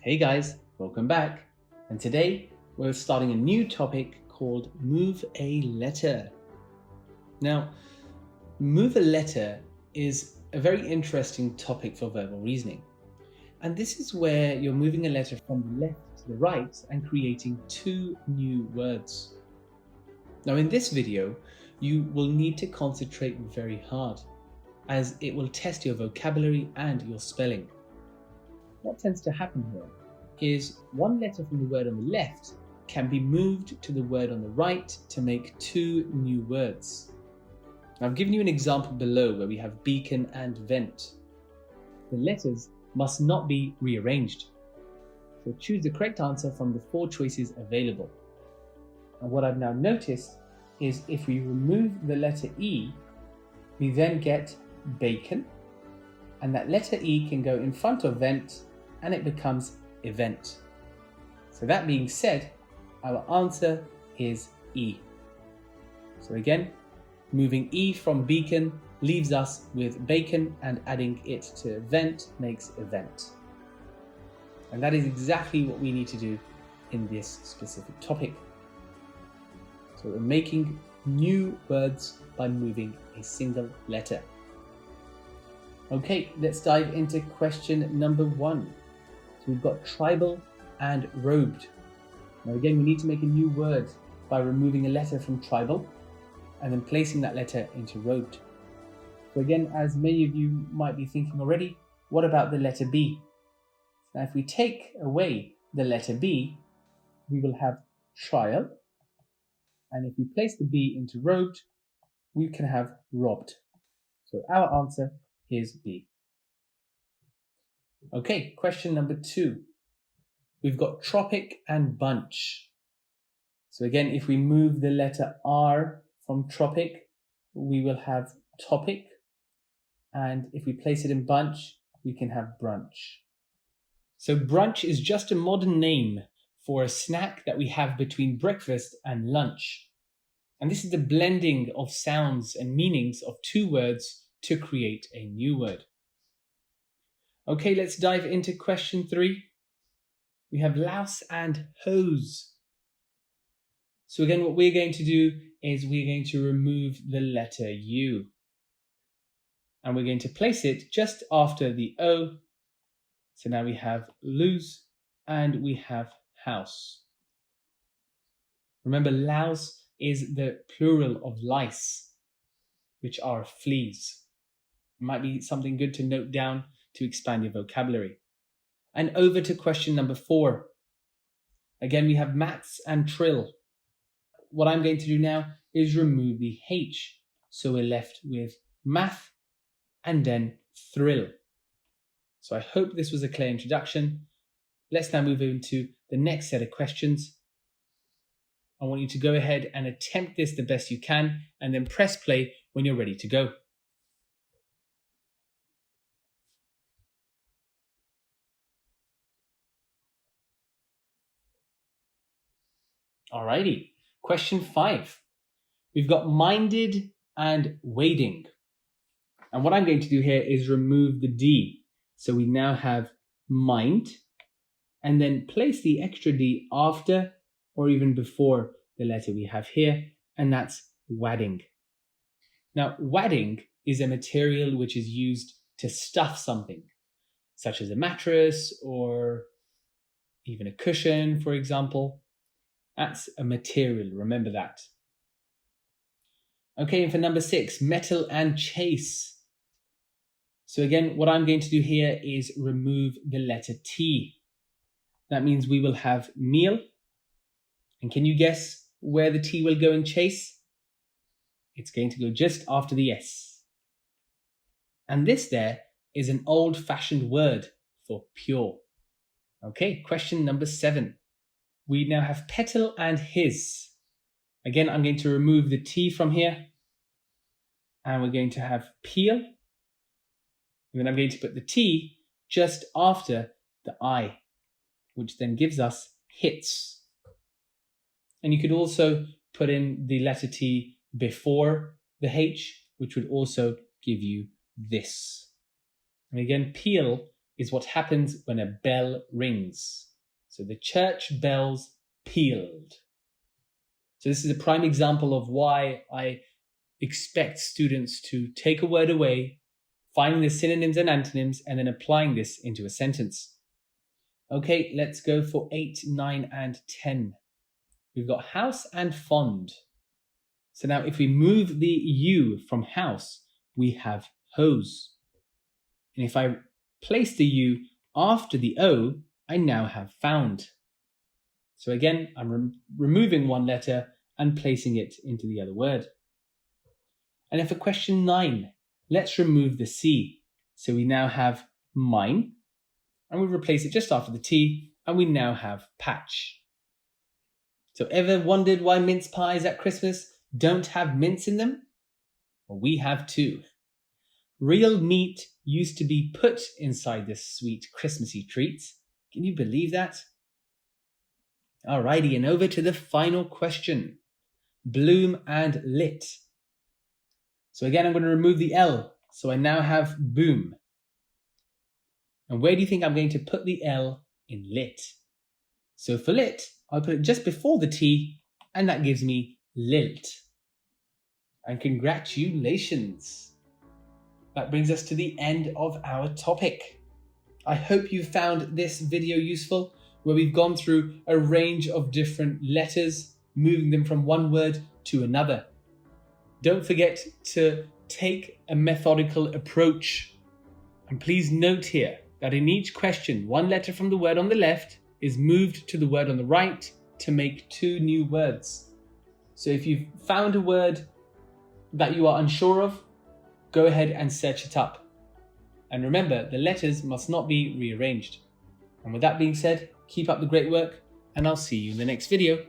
Hey guys, welcome back. And today we're starting a new topic called move a letter. Now, move a letter is a very interesting topic for verbal reasoning. And this is where you're moving a letter from the left to the right and creating two new words. Now in this video, you will need to concentrate very hard as it will test your vocabulary and your spelling. What tends to happen here is one letter from the word on the left can be moved to the word on the right to make two new words. Now, I've given you an example below where we have beacon and vent. The letters must not be rearranged. So choose the correct answer from the four choices available. And what I've now noticed is if we remove the letter E, we then get bacon, and that letter E can go in front of vent and it becomes event. So that being said, our answer is E. So again, moving E from beacon leaves us with bacon, and adding it to event makes event. And that is exactly what we need to do in this specific topic. So we're making new words by moving a single letter. Okay, let's dive into question number 1. So we've got tribal and robed. Now again, we need to make a new word by removing a letter from tribal and then placing that letter into robed. So again, as many of you might be thinking already, what about the letter B? Now if we take away the letter B, we will have trial. And if we place the B into robed, we can have robbed. So our answer is B. Okay, question number 2. We've got tropic and bunch. So again, if we move the letter R from tropic, we will have topic. And if we place it in bunch, we can have brunch. So brunch is just a modern name for a snack that we have between breakfast and lunch. And this is the blending of sounds and meanings of two words to create a new word. Okay, let's dive into question 3. We have louse and hose. So again, what we're going to do is we're going to remove the letter U. And we're going to place it just after the O. So now we have lose and we have house. Remember, louse is the plural of lice, which are fleas. It might be something good to note down to expand your vocabulary. And over to question number 4. Again, we have maths and trill. What I'm going to do now is remove the H. So we're left with math and then thrill. So I hope this was a clear introduction. Let's now move into the next set of questions. I want you to go ahead and attempt this the best you can, and then press play when you're ready to go. Alrighty, question 5. We've got minded and wading. And what I'm going to do here is remove the D. So we now have mind, and then place the extra D after or even before the letter we have here, and that's wadding. Now, wadding is a material which is used to stuff something, such as a mattress or even a cushion, for example. That's a material, remember that. Okay, and for number 6, metal and chase. So again, what I'm going to do here is remove the letter T. That means we will have meal. And can you guess where the T will go in chase? It's going to go just after the S. And this there is an old-fashioned word for pure. Okay, question number 7. We now have petal and his. Again, I'm going to remove the T from here. And we're going to have peel. And then I'm going to put the T just after the I, which then gives us hits. And you could also put in the letter T before the H, which would also give you this. And again, peel is what happens when a bell rings. So the church bells pealed. So this is a prime example of why I expect students to take a word away, finding the synonyms and antonyms, and then applying this into a sentence. Okay, let's go for 8, 9, and 10. We've got house and fond. So now if we move the U from house, we have hose. And if I place the U after the O, I now have found. So again, I'm removing one letter and placing it into the other word. And then for question 9, let's remove the C. So we now have mine, and we replace it just after the T, and we now have patch. So ever wondered why mince pies at Christmas don't have mince in them? Well, we have too. Real meat used to be put inside this sweet Christmassy treats. Can you believe that? Alrighty, and over to the final question. Bloom and lit. So again, I'm going to remove the L. So I now have boom. And where do you think I'm going to put the L in lit? So for lit, I'll put it just before the T, and that gives me lilt. And congratulations. That brings us to the end of our topic. I hope you found this video useful, where we've gone through a range of different letters, moving them from one word to another. Don't forget to take a methodical approach. And please note here that in each question, one letter from the word on the left is moved to the word on the right to make 2 new words. So if you've found a word that you are unsure of, go ahead and search it up. And remember, the letters must not be rearranged. And with that being said, keep up the great work, and I'll see you in the next video.